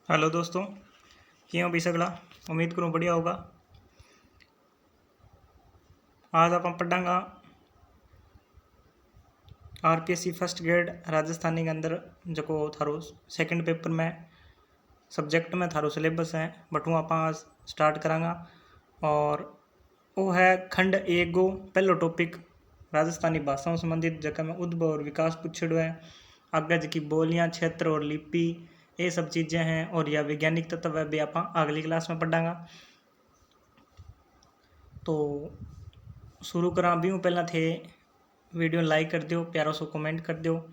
Hello दोस्तों, क्यों भी सगला उम्मीद करूँ बढ़िया होगा। आज आप पढ़ांगा आरपीएससी फर्स्ट ग्रेड राजस्थानी के अंदर जो थारो सेकंड पेपर में सब्जेक्ट में थारो सिलेबस है बटू आप आज स्टार्ट करांगा। और वो है खंड एक गो पहलो टॉपिक राजस्थानी भाषाओं संबंधित जगह में उद्भव और विकास पूछेड़ो है। आगे जी बोलियाँ क्षेत्र और लिपि ये सब चीज़ें हैं और यह वैज्ञानिक तत्व है भी आप अगली क्लास में पढ़ांगा। तो शुरू करा भी हूँ पहला थे वीडियो लाइक कर दियो, प्यारो सो कमेंट कर दियो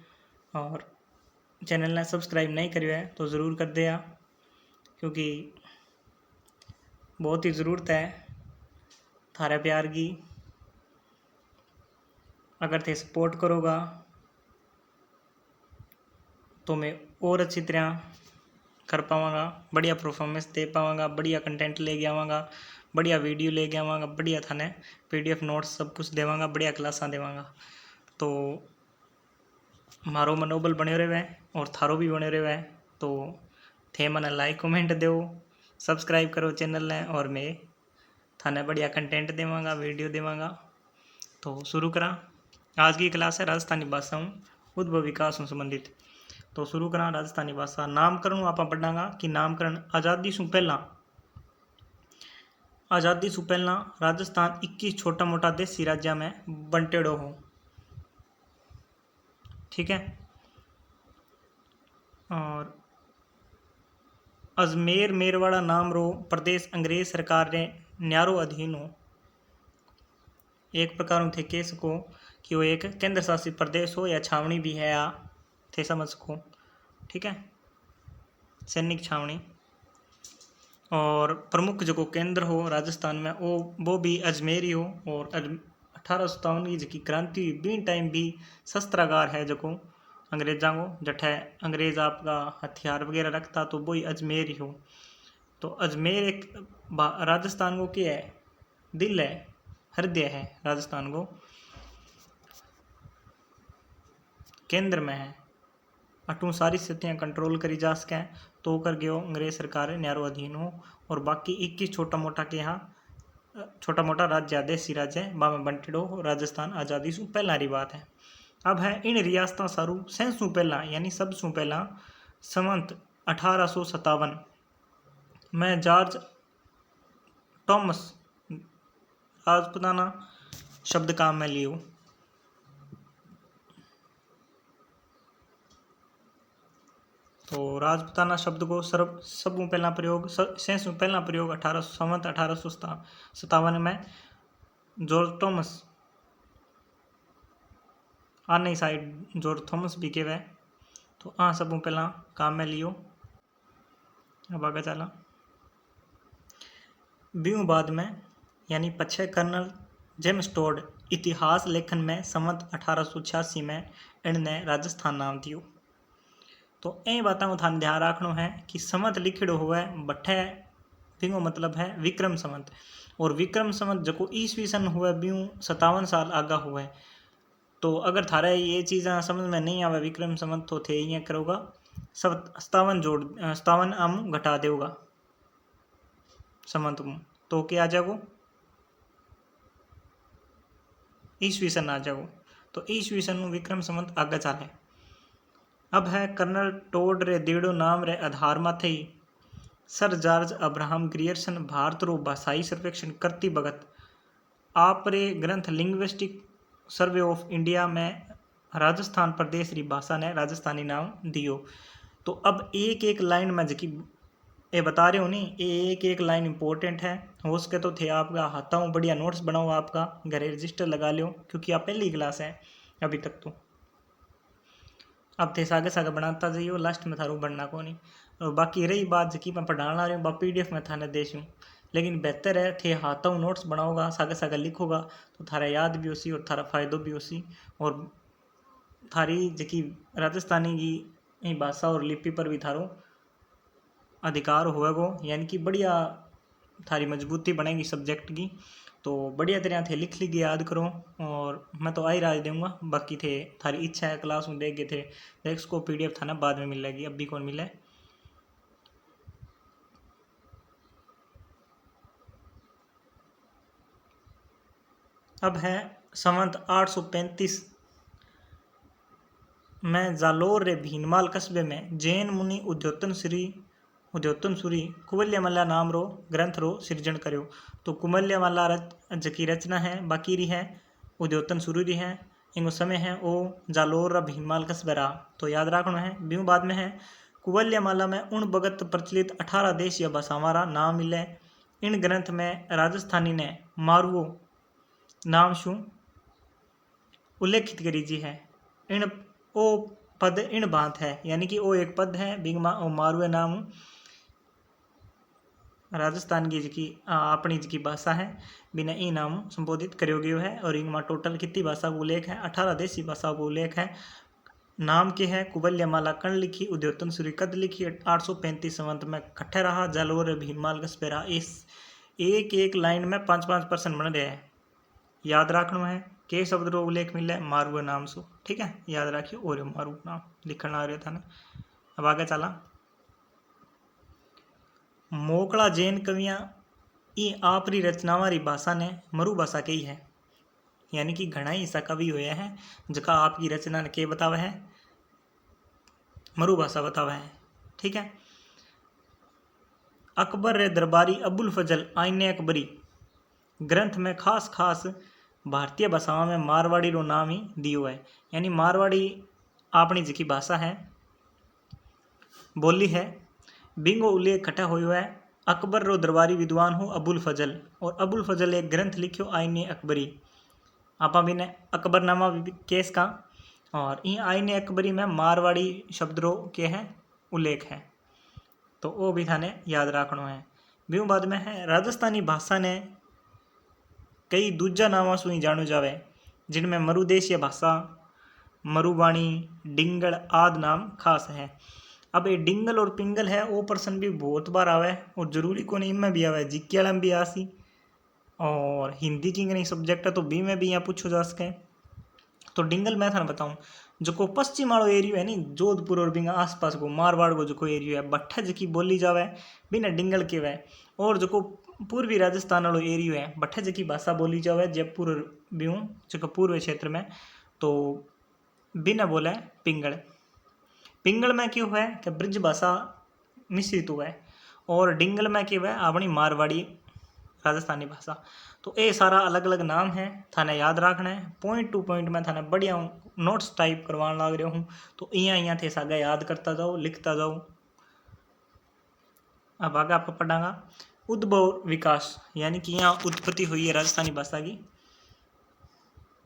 और चैनल ने सब्सक्राइब नहीं करियो है तो ज़रूर कर दिया क्योंकि बहुत ही ज़रूरत है थारे प्यार की। अगर थे सपोर्ट करोगा तो मैं और अच्छी तरह कर पावांगा, बढ़िया परफॉर्मेंस दे पावांगा, बढ़िया कंटेंट लेके आवांगा, बढ़िया वीडियो लेके आवांगा, बढ़िया थाने पीडीएफ नोट्स सब कुछ देवांगा, बढ़िया क्लासा देवांगा। तो मारो मनोबल बने रहे और थारो भी बने रहे। तो थे मैंने लाइक कमेंट दो, सब्सक्राइब करो चैनल ने और मैं थाने बढ़िया कंटेंट देवांगा, वीडियो देवांगा। तो शुरू करा। आज की क्लास है राजस्थानी भाषाओं उद्भव विकास से संबंधित। तो शुरू करा राजस्थानी भाषा। नामकरण आप पढ़ांगा कि नामकरण आज़ादी से पहला राजस्थान 21 छोटा मोटा देसी राज्य में बंटेड़ो हो। ठीक है। और अजमेर मेरवाड़ा नाम रो प्रदेश अंग्रेज सरकार ने न्यारो अधीन हो। एक प्रकार थे कह सको कि वो एक केंद्र शासित प्रदेश हो या छावनी भी है, या थे समझ सको। ठीक है, सैनिक छावनी। और प्रमुख जो केंद्र हो राजस्थान में वो भी अजमेर ही हो। और 1857 की जो क्रांति हुई बी टाइम भी शस्त्रागार है जो अंग्रेजा को जठे अंग्रेज आपका हथियार वगैरह रखता तो वही अजमेर ही हो। तो अजमेर एक राजस्थान को क्या है, दिल है, हृदय है, राजस्थान को केंद्र में है। अटू सारी स्थितियाँ कंट्रोल करी जा सकें तो कर गयो अंग्रेज सरकार न्यारो अधीन हो। और बाकी 21 छोटा मोटा के यहाँ छोटा मोटा राज्य देसी राज्य बामे बंटेड़ो राजस्थान आज़ादी से पहला री बात है। अब है इन रियासतों सारू सैसू पहला यानी सबसू पहला संवत 1857 में जॉर्ज टॉमस राजपुताना शब्द काम में लियो। तो राजपुताना शब्द को सबू पहला प्रयोग सैसू पहला प्रयोग 1857 में जॉर्ज थॉमस आने साइड जॉर्ज थॉमस भी कहवे। तो सबू पहला काम में लियो। अब आगे चला बीऊ बाद में यानी पछे कर्नल जेम्स टोड इतिहास लेखन में संवत 1886 में इनने राजस्थान नाम दियो। तो ए बातों को थाने ध्यान रखना है कि संवत लिखिड़ो हुए बठे बिंगो मतलब है विक्रम संवत। और विक्रम संवत जो ईस्वी सन हुए बीऊ 57 साल आगा हुए। तो अगर थारे ये चीज़ा समझ में नहीं आवे विक्रम संवत तो थे ये करोगा 57 आम घटा देगा संवत को तो क्या आ जाएगो ईस्वी सन आ जाओ। तो ईस्वी सन विक्रम संवत आगे चाले। अब है कर्नल टोड रे देड़ो नाम रे आधार माथे ही Sir George Abraham Grierson Bharat रो भाषाई सर्वेक्षण करती भगत आप रे ग्रंथ लिंग्विस्टिक सर्वे ऑफ इंडिया में राजस्थान प्रदेश री भाषा ने राजस्थानी नाम दियो। तो अब एक एक लाइन में जबकि ये बता रहे हो नहीं, एक एक लाइन इंपॉर्टेंट है। हो सके तो थे आपका हाथों बढ़िया नोट्स बनाओ, आपका घरे रजिस्टर लगा लो क्योंकि आप पहली क्लास है अभी तक। तो अब थे सागे सागे बनाता जाइयो, लास्ट में थारू बनना को नहीं। और बाकी रही बात जबकि मैं पढ़ाना रही हूँ पीडीएफ में थाने देश हूँ, लेकिन बेहतर है थे हाथों नोट्स बनाओगा सागे सागे लिखोगा तो थारा याद भी होसी और थारा फायदो भी होसी। और थारी जबकि राजस्थानी की भाषा और लिपि पर भी थारो अधिकार होएगो यानी कि बढ़िया थारी मजबूती बनेगी सब्जेक्ट की। तो बढ़िया तरह थे लिख लीजिए, याद करो। और मैं तो आई राय दूंगा, बाकी थे थारी इच्छा है क्लास में देख गए थे देख को पीडीएफ था ना बाद में मिलेगी, अब भी कौन मिले। अब है संवत 835 में जालोर रे भीनमाल कस्बे में जैन मुनि उद्योतन सूरी कुवल्यमाला नाम रो ग्रंथ रो सृजन कर्यो। तो कुवल्यमाला जकी रचना है बाकी री है उद्योतन सूरी री है। इनको समय है ओ जालोर रा भीनमाल कस्बे रहा। तो याद रखना है। ब्यूँ बाद में है कुवल्यमाला में उन भगत प्रचलित 18 देशीय भाषावां रा नाम मिले। इन ग्रंथ में राजस्थानी ने मारवो नाम शू उल्लेखित करी जी है। इन ओ पद इन बात है, यानी कि ओ एक पद है बिंगमा ओ मारवे नाम राजस्थान की जिकी अपनी जिकी भाषा है बिना ई नाम संबोधित करो गयो है। और इनमें टोटल कितनी भाषा को उल्लेख है? 18 देशी भाषा को उल्लेख है। नाम के है कुवल्यमाला कण लिखी, उद्योतन सूरी कद लिखी, 835 संवत में कट्ठे रहा, जालोर भीनमाल कस्बेरा। इस एक एक लाइन में 5-5% बन रहे हैं। याद रखना है के शब्द रो उल्लेख मिले मारू नाम सो। ठीक है, याद रखिए। और मारू नाम लिखना आ रहा था ना। अब आगे चला। मोकला जैन कवियाँ ई आपरी रचनावां री भाषा ने मरु भाषा कही है, यानी कि घना ही ऐसा कवि हुए हैं जका आपकी रचना ने के बतावे है मरु भाषा बतावे है। ठीक है। अकबर रे दरबारी अबुल फजल आईने अकबरी ग्रंथ में खास खास भारतीय भाषाओं में मारवाड़ी रो नाम ही दियो है, यानी मारवाड़ी अपनी जिकी भाषा है बोली है बिंगो उल्लेख खटा हुयो है। अकबर रो दरबारी विद्वान हो अबुल फजल, और अबुल फजल एक ग्रंथ लिखियो आईने अकबरी। आपा बिने अकबरनामा केस का। और ये आईने अकबरी में मारवाड़ी शब्द रो के है उल्लेख है, तो वो भी थाने याद रखना है। ब्यूँ बाद में है राजस्थानी भाषा ने कई दूजा नामों से जानो जावे, जिनमें मरुदेशीय भाषा, मरुवाणी, डिंगल आदि नाम खास है। अब ये डिंगल और पिंगल है वो प्रश्न भी बहुत बार आवे, और जरूरी को नहीं में भी आवे, जीके वाला में भी आसी, और हिंदी की नहीं सब्जेक्ट है तो बी में भी यहाँ पूछो जा सके। तो डिंगल मैं था बताऊँ जो को पश्चिम वालों एरिया है नी, जोधपुर और बिंगा आसपास को मारवाड़ को जो को एरिया है भट्ठा जकी बोली जावे बिना डिंगल के वे। और जो को पूर्वी राजस्थान वालों एरिया है भट्ठा जकी भाषा बोली जावे जयपुर ब्यूँ जो पूर्व क्षेत्र में, तो बिना बोले पिंगल। पिंगल में क्यों है कि ब्रज भाषा मिश्रित हुआ है, और डिंगल में क्यों है अपनी मारवाड़ी राजस्थानी भाषा। तो ये सारा अलग अलग नाम है, थाने याद रखना है। पॉइंट टू पॉइंट में थाने बढ़िया नोट्स टाइप करवाने लग रहा हूँ, तो यहाँ थे सागा याद करता जाओ, लिखता जाओ। अब आगे आपको पढ़ांगा उद्भव विकास, यानी कि यहाँ उत्पत्ति हुई है राजस्थानी भाषा की।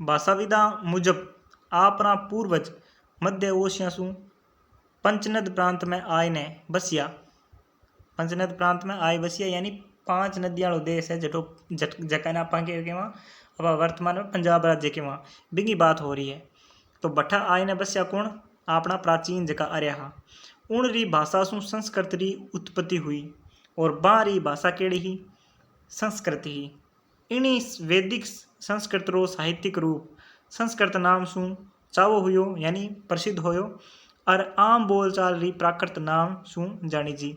भाषाविदा मुजब आपना पूर्वज मध्य ओशिया सु पंचनद प्रांत में आए ने बसिया। पंचनद प्रांत में आए बसिया यानी 5 नदियाँ वालों देश है जटो जका ने आपा के वहाँ अब वर्तमान में पंजाब राज्य के वहाँ बिंगी बात हो रही है। तो बट्ठा आए ने बसिया कौन? अपना प्राचीन जका अर्या उन री भाषा सु संस्कृत री उत्पत्ति हुई, और बारी भाषा केड़ी ही संस्कृत ही। इन्हीं वैदिक संस्कृत रो साहित्यिक रूप संस्कृत नाम सु चावो हुयो, यानी प्रसिद्ध होयो, और आम बोलचाल री प्राकृत नाम सु जानी जी।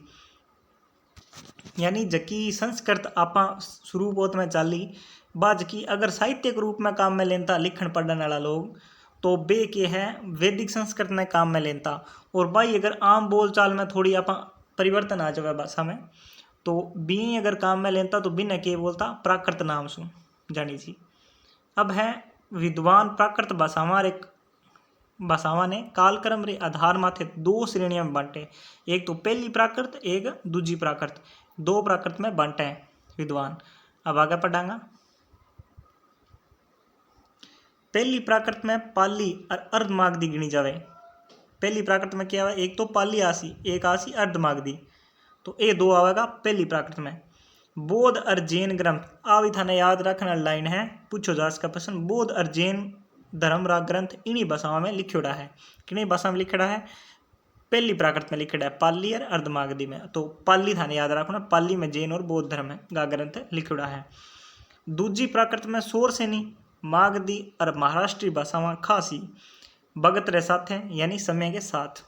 यानी जकी संस्कृत आपा शुरू में चाली बा जकी अगर साहित्यिक रूप में काम में लेता लिखण पढ़ने वाला लोग, तो बे के है वैदिक संस्कृत ने काम में लेता। और भाई अगर आम बोलचाल में थोड़ी आपा परिवर्तन आ जाए भाषा में, तो बी अगर काम में लेता तो बिना के बोलता प्राकृत नाम सु जानी जी। अब है विद्वान प्राकृत भाषावां ने कालक्रम रे आधार माथे 2 श्रेणियों में बांटे, एक तो पहली प्राकृत, एक दूजी प्राकृत, 2 प्राकृत में बांटे हैं विद्वान। अब आगे पढ़ांगा। पहली प्राकृत में पाली और अर्धमागधी गिनी जावे। पहली प्राकृत में क्या है? एक तो पाली आसी, एक आसी अर्धमागधी, तो ये 2 आवेगा पहली प्राकृत में। बौद्ध और जैन ग्रंथ आवी थाने याद रखना लाइन है, पूछो जा इसका प्रश्न। बौद्ध और जैन धर्म रा ग्रंथ इन्हीं भाषाओं में लिखोड़ा है। किन्हीं भाषा में लिखड़ा है? पहली प्राकृत में लिखड़ा है, पाली और अर्धमागधी में। तो पाली थाने याद रखना, पाली में जैन और बौद्ध धर्म का ग्रंथ लिखोड़ा है। दूजी प्राकृत में सोरसेनी, मागधी और महाराष्ट्री भाषावां खासी भगत रे साथ है, यानी समय के साथ।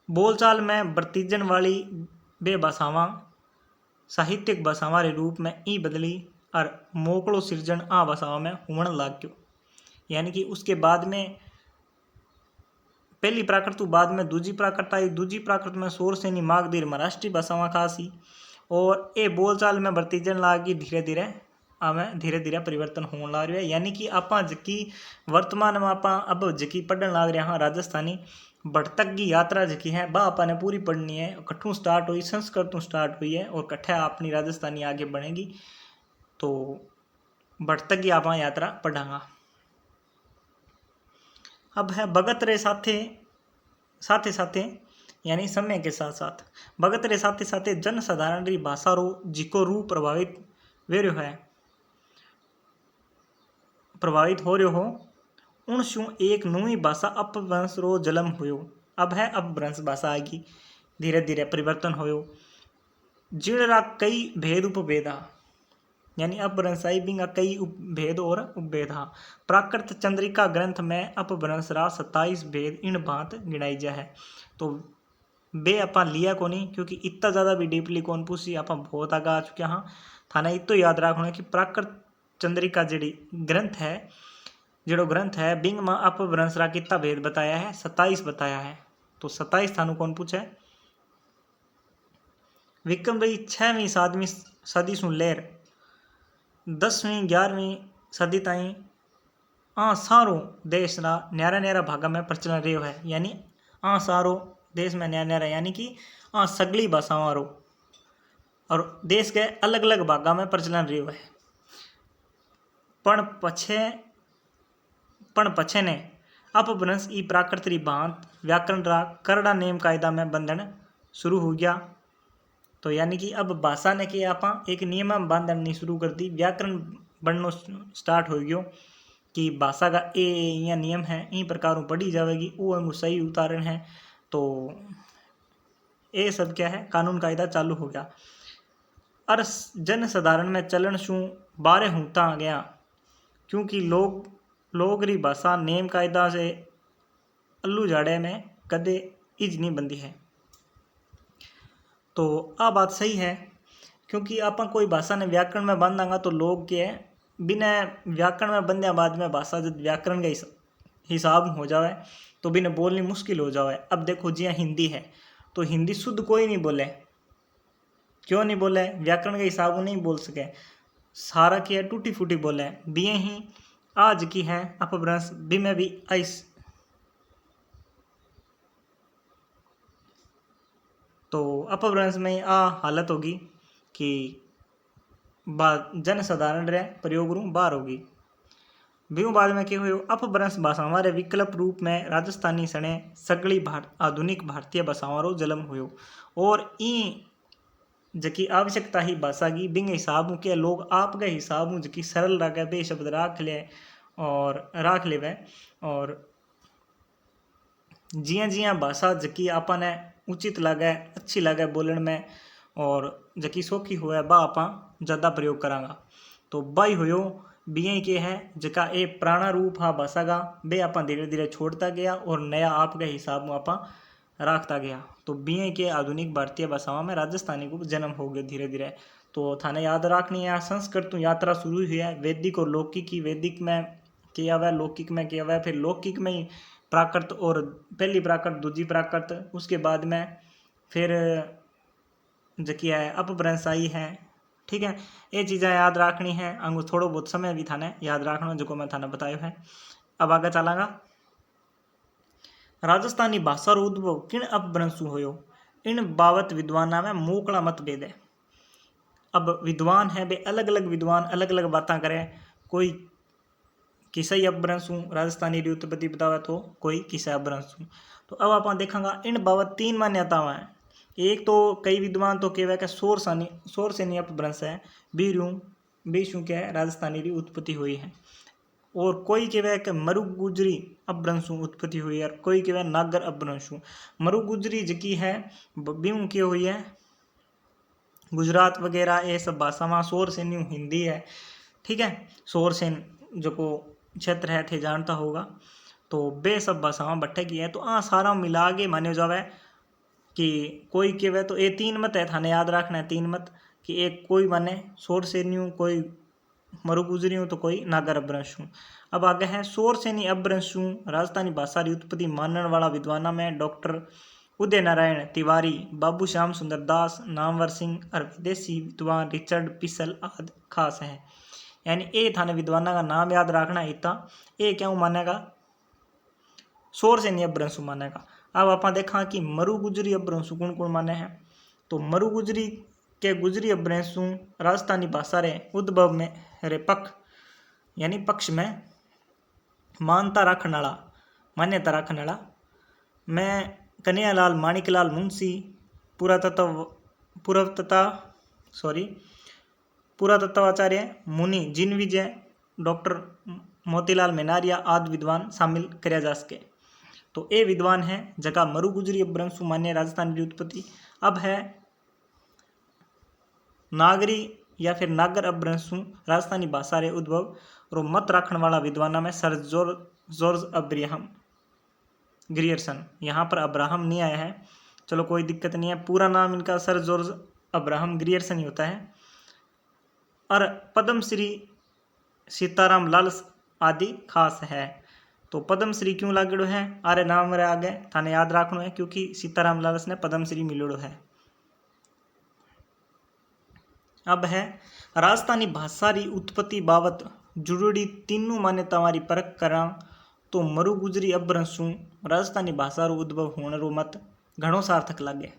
बोलचाल में बरतीजन वाली बे भाषावां साहित्यिक भाषावां रे रूप में ई बदली और मोकड़ो सिरजन आ भाषाओं में हुमण लाग गयो। यानी कि उसके बाद में पहली प्राकृत बाद में दूजी प्राकृत आई। दूजी प्राकृत में सोरसेनी मागधीर महाराष्ट्री भाषावां खासी और ये बोलचाल में बरतीजन लागी। धीरे धीरे आमें धीरे धीरे परिवर्तन होने लग रहा है। यानी कि आपा जकी वर्तमान में आपा अब जकी पढ़ने लग रहे हाँ राजस्थानी बढ़तक की यात्रा जकी है वह आपने पूरी पढ़नी है। कट्ठों स्टार्ट हुई, संस्कृत तो स्टार्ट हुई है और कट्ठा अपनी राजस्थानी आगे बढ़ेगी। तो बढ़तक की आप यात्रा पढ़ांगा। अब है भगत रे साथे साथे साथे यानी समय के साथ साथ भगत रे साथे साथे जनसाधारण री भाषा रो जिको रूप प्रभावित वे रह्यो है, प्रभावित हो रह्यो हो। उनसु एक नवी भाषा अपभ्रंश रो जन्म हुयो। अब है अपभ्रंश भाषा आएगी। धीरे धीरे परिवर्तन होयो। जिणरा कई भेद उपभेदा यानी अपभ्रंश आई बिंगा कई भेद और उपभेद। प्राकृत चंद्रिका ग्रंथ में अपभ्रंश रा 27 भेद इन भांत गिनाई जा है। तो बे अपा लिया को नहीं क्योंकि इतना ज़्यादा भी डीपली कौन पूछी, आप बहुत आगे आ चुके हाँ। थाने इतो याद रखना कि प्राकृत चंद्रिका जड़ी ग्रंथ है, जड़ो ग्रंथ है बिंग में अपभ्रंश रा कितना भेद बताया है, 27 बताया है। तो 27 थानू कौन पूछे। विक्रम भाई 6वीं 7वीं सदी सु लेर 10वीं 11वीं सदी ताई आ सारो देश रा न्यारा न्यारा भागा में प्रचलन रह्यो है। यानी आ सारो देश में न्यारा न्यारा यानी कि आ सगली भाषाओं रो और देश के अलग अलग भागा में प्रचलन रह्यो है। पण पछे ने अपभ्रंश ई प्राकृत री भांत व्याकरण रा करड़ा नेम कायदा में बंधन शुरू हो गया। तो यानी कि अब भाषा ने कि आप एक नियम में बांधनी शुरू कर दी, व्याकरण बनना स्टार्ट हो गयो कि भाषा का ये नियम है, इन प्रकार पढ़ी जाएगी, वो सही उदाहरण है। तो ये सब क्या है, कानून कायदा चालू हो गया। और जनसाधारण में चलन शू बारे होता गया क्योंकि लोग री भाषा नेम कायदा से अल्लू जाड़े में कदे इज नहीं बंदी है। तो आ बात सही है क्योंकि आप कोई भाषा ने व्याकरण में बांधांगा तो लोग के बिना व्याकरण में बंध्या बाद में भाषा जब व्याकरण का हिसाब हो जाए तो बिना बोलनी मुश्किल हो जाए। अब देखो जी हिंदी है तो हिंदी शुद्ध कोई नहीं बोले, क्यों नहीं बोले, व्याकरण के हिसाब नहीं बोल सके, सारा की है टूटी फूटी बोले। बिये ही आज की है अपभ्रंश बी में भी आइस। तो अपभ्रंश में आ हालत होगी कि जनसाधारण रे प्रयोग रू बाहर होगी। बीऊ बाद में क्या हुआ, अपभ्रंश भाषा हमारे विकल्प रूप में राजस्थानी सने सगली आधुनिक भारतीय भाषाओं रो जन्म हुयो। और ई जकी आवश्यकता ही भाषा की बिंग हिसाब के लोग आपके हिसाब जकी सरल रखे बे शब्द राख ले और जिया जिया भाषा जकी आपने उचित लगे अच्छी लगे बोलने में और जकी सौखी हुए बा आप ज़्यादा प्रयोग करांगा। तो बाई हुयो बिये के है जका ए पुराना रूप हा भाषा का बे आप धीरे धीरे छोड़ता गया और नया आपके हिसाब में आप रखता गया। तो बिये के आधुनिक भारतीय भाषाओं में राजस्थानी को जन्म हो गया धीरे धीरे। तो थाने याद रखनी है संस्कृत तो यात्रा शुरू हुई है। वैदिक और लौकिक की, वैदिक में किया हुआ, लौकिक में किया हुआ, फिर लौकिक में ही प्राकृत और पहली प्राकृत दूजी प्राकृत, उसके बाद में फिर जकी है अपभ्रंश आई है। ठीक है, ये चीज़ें याद रखनी है। अंगू थोड़ा बहुत समय भी थाने याद रखना जो मैं थाने बताया है। अब आगे चलांगा। राजस्थानी भाषा रो उद्भव किन अपभ्रंश होयो, इन बाबत विद्वाना में मोकला मतभेद है। अब विद्वान है वे अलग अलग विद्वान अलग अलग बातें करें। कोई किसा अपभ्रंश राजस्थानी री उत्पत्ति बतावे तो कोई किसा अपभ्रंश। तो अब आप देखेंगे इन बाबत 3 मान्यताएं हैं। एक तो कई विद्वान तो कहवे कि सोरसेनी अपभ्रंश है, बीशू क्या है राजस्थानी री उत्पत्ति हुई है। और कोई कहवे कि मरुगुजरी अपभ्रंश उत्पत्ति हुई है और कोई कहवे नागर अपभ्रंश। मरुगुजरी जकी है बीऊ की हुई है गुजरात वगैरह ये सब भाषा में। सोरसेनी हिंदी है। ठीक है, सोरसेन जो को क्षेत्र है थे जानता होगा। तो बे सब भाषाओं बट्ठे की है। तो सारा मिला के मान्यो जावे कि कोई कहवे तो ये 3 मत है, थाने याद रखना है 3 मत कि एक कोई माने सोरसेनी कोई मरु गुजरी हूँ तो कोई नागर अपभ्रंश हूँ। अब आगे है शोर सैनी अपभ्रंश हूँ राजस्थानी भाषा री उत्पत्ति मानने वाला विद्वाना में डॉक्टर उदय नारायण तिवारी, बाबू श्याम सुंदर दास, नामवर सिंह और विदेशी विद्वान रिचर्ड पिसल आदि खास हैं। यानी ये थाने विद्वाना का नाम याद रखना है इतना। ये क्या मानेगा? शोर सैनी अपभ्रंश मानेगा। अब आप देखा कि मरु गुजरी अपभ्रंश कौन कौन माने हैं। तो मरु गुजरी के गुजरी अपभ्रंश राजस्थानी भाषा रे उद्भव में रे पक्ष यानी पक्ष में मान्यता रखने वाला मैं कन्हैयालाल माणिकलाल मुंशी पुरातत्वाचार्य मुनि जिनविजय डॉक्टर मोतीलाल मेनारिया आदि विद्वान शामिल करया जा सके। तो ये विद्वान है जगह मरु गुजरी अपभ्रंश मान्य राजस्थान की उत्पत्ति। अब है नागरी या फिर नागर अपभ्रंश राजस्थानी भाषा रे उद्भव और मत रखने वाला विद्वाना में सर जॉर्ज अब्राहम ग्रियर्सन। यहाँ पर अब्राहम नहीं आया है, चलो कोई दिक्कत नहीं है, पूरा नाम इनका सर जॉर्ज अब्राहम ग्रियर्सन ही होता है। और पद्मश्री सीताराम लाल आदि खास है। तो पद्मश्री क्यों लागेड़ो है? अरे नाम रे आगे थाने याद रखना है क्योंकि सीताराम लाल ने पद्मश्री मिलेड़ो है। अब है राजस्थानी भाषा री उत्पत्ति बाबत जुड़ी तीनों मान्यतावां री परख करा तो मरु गुजरी अपभ्रंश राजस्थानी भाषा रो उद्भव होने रो मत घणो सार्थक लागे।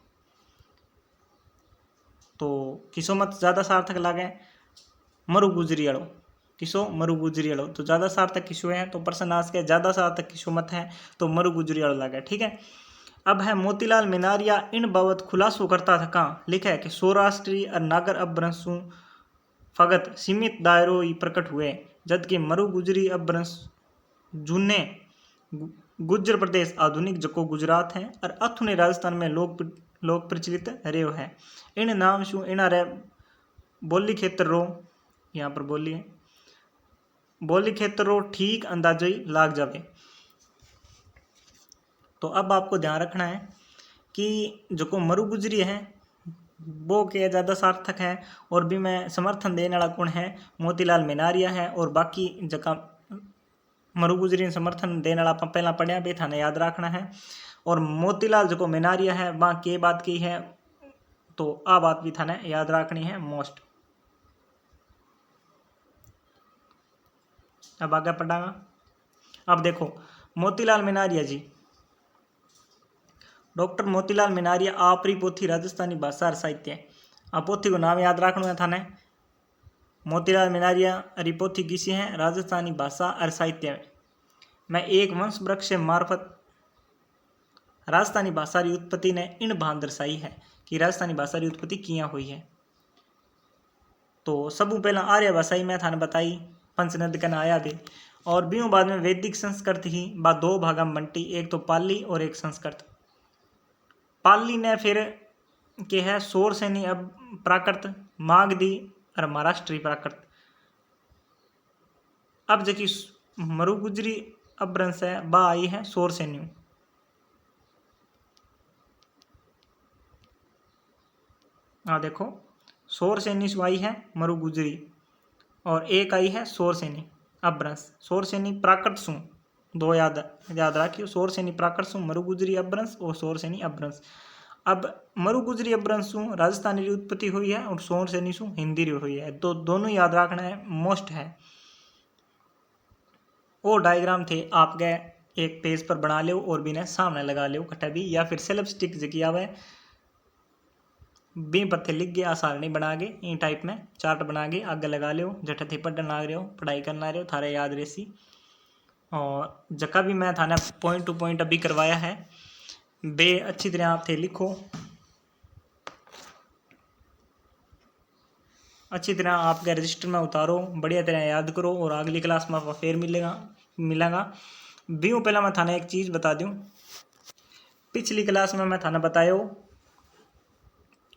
तो किसो मत ज़्यादा सार्थक लागे? मरु गुजरी वालों। किसो? मरु गुजरी वालों। तो ज़्यादा सार्थक किसो है? तो प्रश्न आज के ज़्यादा सार्थक किसो मत है तो मरु गुजरी वालों लागे। ठीक है। अब है मोतीलाल मेनारिया इन बाबत खुलासो करता था कहाँ लिखा है कि सौराष्ट्री और नागर अपभ्रंश फगत सीमित दायरों ही प्रकट हुए, जबकि मरु गुजरी अपभ्रंश जूने गुज्जर प्रदेश आधुनिक जको गुजरात है और अथुने राजस्थान में लोक प्रचलित रहे है। इन नाम शू इना रे बोली क्षेत्र रो यहाँ पर बोली क्षेत्र रो ठीक अंदाजा ही लाग जावे। तो अब आपको ध्यान रखना है कि जो मरु गुजरी है वो के ज़्यादा सार्थक है और भी में समर्थन देने वाला कौन है? मोतीलाल मेनारिया है। और बाकी जगह मरु गुजरी समर्थन देने वाला पहला पढ़िया भी थाने याद रखना है। और मोतीलाल जो मेनारिया है वहाँ के बात की है तो आ बात भी थाने याद रखनी है मोस्ट। अब आगे पढ़ागा। अब देखो मोतीलाल मेनारिया जी, डॉक्टर मोतीलाल मेनारिया आपरी पोथी राजस्थानी भाषा और साहित्य। आ पोथी को नाम याद रखना है थाने। मोतीलाल मेनारिया री पोथी किसी है? राजस्थानी भाषा और साहित्य में एक वंश वृक्ष मार्फत राजस्थानी भाषा की उत्पत्ति ने इन भान दर्शाई है कि राजस्थानी भाषा की उत्पत्ति किया हुई है। तो सबू पहला आर्य भाषाई में थाने बताई पंचनद का आया भी, और बीओ बाद में वैदिक संस्कृत ही बा दो भागा में बंटी, एक तो पाली और एक संस्कृत। पाली ने फिर के है शोर सैनी अब प्राकृत, मागधी और महाराष्ट्री प्राकृत। अब जो कि मरु गुजरी अपभ्रंश है बा आई है शोर सैनी। हाँ देखो शोर सैनी आई है मरु गुजरी और एक आई है शोर सैनी अपभ्रंश। शोर सैनी प्राकृत सु दो याद रखियो, शोर सैनी प्राकृत सु मरु गुजरी अपभ्रंश और शोर सैनी अपभ्रंश। अब मरु गुजरी अपभ्रंश सु राजस्थानी की उत्पत्ति हुई है और शोर सैनी सु हिंदी री हुई है। तो दोनों याद रखना है मोस्ट है। वो डायग्राम थे आपके एक पेज पर बना लो और भी ने सामने लगा लो कटा भी, या फिर सेल्फ स्टिक जकी आवे बी पत्ते लिख गए आसार नहीं बना गए इन टाइप में चार्ट बना के आगे लगा लो। जटा थे पढ़ने लग रहे हो पढ़ाई करना रहे हो थारे याद रेसी। और जका भी मैं थाने पॉइंट टू पॉइंट अभी करवाया है बे अच्छी तरह आप थे लिखो, अच्छी तरह आपके रजिस्टर में उतारो, बढ़िया तरह याद करो और अगली क्लास में फिर मिलेगा। बीओ पहला मैं थाने एक चीज़ बता दूं, पिछली क्लास में मैं थाने बतायो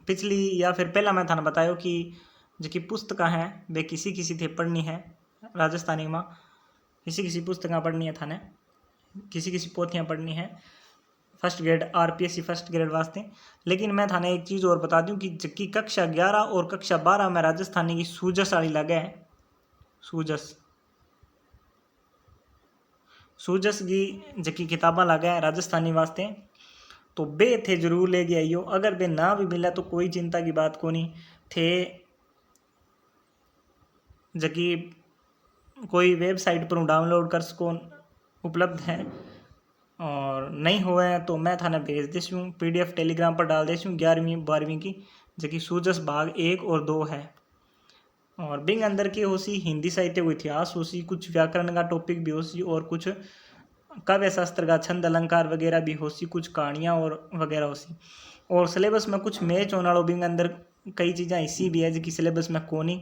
पिछली या फिर पहला मैं थाने बतायो कि जो कि पुस्तकें हैं वे किसी थे पढ़नी है राजस्थानी में, किसी पुस्तकें पढ़नी है थाने, किसी पोथियाँ पढ़नी है first grade RPSC first grade वास्ते। लेकिन मैं थाने एक चीज़ और बता दूं कि जबकि कक्षा 11 और कक्षा 12 में राजस्थानी की सूझस वाली लगे है सूजस सूजस की जकी किताबा लागे राजस्थानी वास्ते तो बे थे जरूर लेके आइयो। अगर बे ना भी मिला तो कोई चिंता की बात को नहीं थे जकी कोई वेबसाइट पर डाउनलोड कर सको उपलब्ध है और नहीं हुआ है तो मैं थाने भेज देसूँ PDF टेलीग्राम पर डाल देसूँ 11वीं 12वीं की जबकि सूजस भाग 1 और 2 है। और बिंग अंदर की होसी हिंदी साहित्य को इतिहास होसी कुछ व्याकरण का टॉपिक भी होसी और कुछ काव्य शास्त्र का छंद अलंकार वगैरह भी होसी कुछ कहानियाँ और वगैरह होसी। और सिलेबस में कुछ मैच होने वालों बिंग अंदर कई चीज़ें ऐसी भी है जिसकी सिलेबस में कोनी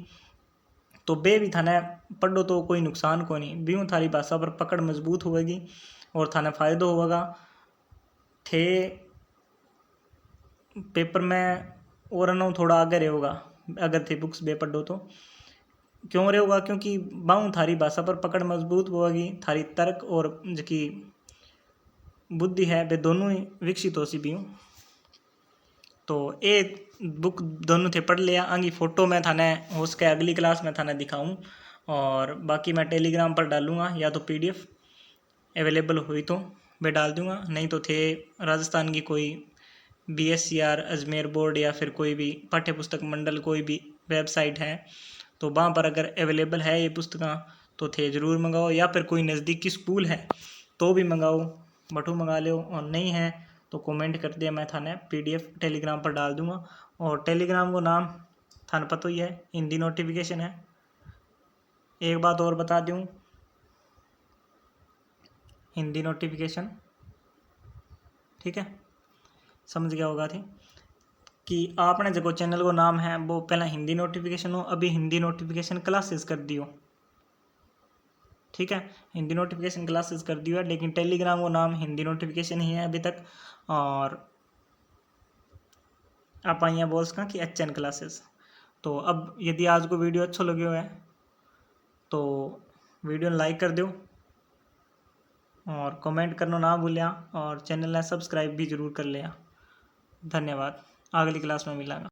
तो बे भी थाने पढ़ो तो कोई नुकसान को नहीं भी थारी भाषा पर पकड़ मजबूत होगी और थाने फायदो होगा थे पेपर में और न थोड़ा आगे रहेगा अगर थे बुक्स बे पढ़ो तो क्यों रहेगा क्योंकि बाहू थारी भाषा पर पकड़ मजबूत होगी थारी तर्क और जकी बुद्धि है वे दोनों ही विकसित हो सी भी हूँ। तो ये बुक दोनों थे पढ़ लिया आगे फ़ोटो मैं थाने हो सके अगली क्लास में थाने दिखाऊँ और बाकी मैं टेलीग्राम पर डालूँगा या तो PDF अवेलेबल हुई तो मैं डाल दूँगा नहीं तो थे राजस्थान की कोई BSCR अजमेर बोर्ड या फिर कोई भी पाठ्य पुस्तक मंडल कोई भी वेबसाइट है तो वहाँ पर अगर अवेलेबल है ये पुस्तकें तो थे ज़रूर मंगाओ या फिर कोई नज़दीकी स्कूल है तो भी मंगाओ बटू मंगा लो और नहीं है तो कमेंट कर दिया मैं थाने PDF टेलीग्राम पर डाल दूँगा। और टेलीग्राम को नाम थाने पता ही है हिंदी नोटिफिकेशन है। एक बात और बता दूँ हिंदी नोटिफिकेशन ठीक है समझ गया होगा थी कि आपने जो चैनल को नाम है वो पहला हिंदी नोटिफिकेशन हो अभी हिंदी नोटिफिकेशन क्लासेस कर दियो ठीक है हिंदी नोटिफिकेशन क्लासेस कर दियो है लेकिन टेलीग्राम को नाम हिंदी नोटिफिकेशन ही है अभी तक। और आप यहाँ बोल सकें कि HN क्लासेस। तो अब यदि आज को वीडियो अच्छा लगे हुए है तो वीडियो लाइक कर दो और कमेंट करना ना भूलिया और चैनल ने सब्सक्राइब भी जरूर कर लिया। धन्यवाद अगली क्लास में मिलांगा।